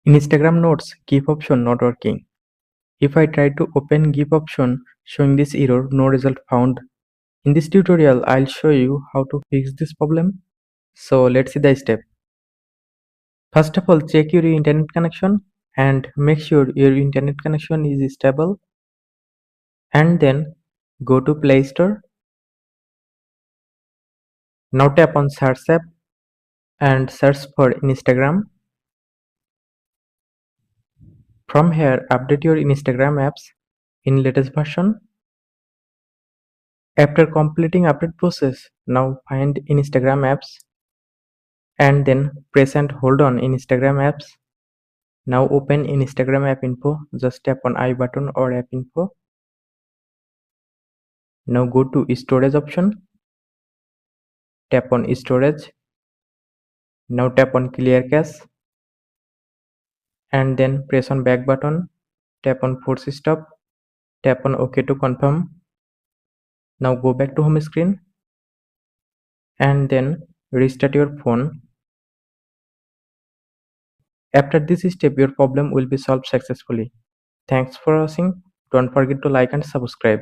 In Instagram Notes, GIF option not working. If I try to open GIF option showing this error, no result found. In this tutorial, I'll show you how to fix this problem. So let's see the step. First of all, check your internet connection and make sure your internet connection is stable. And then go to Play Store. Now tap on Search app and search for Instagram. From here, update your Instagram apps in latest version. After completing update process, now find Instagram apps and then press and hold on Instagram apps. Now open Instagram app info, just tap on I button or app info. Now go to storage option, tap on storage. Now tap on clear cache and then press on back button, tap on force stop, tap on OK to confirm. Now go back to home screen and then restart your phone. After this step, your problem will be solved successfully. Thanks for watching. Don't forget to like and subscribe.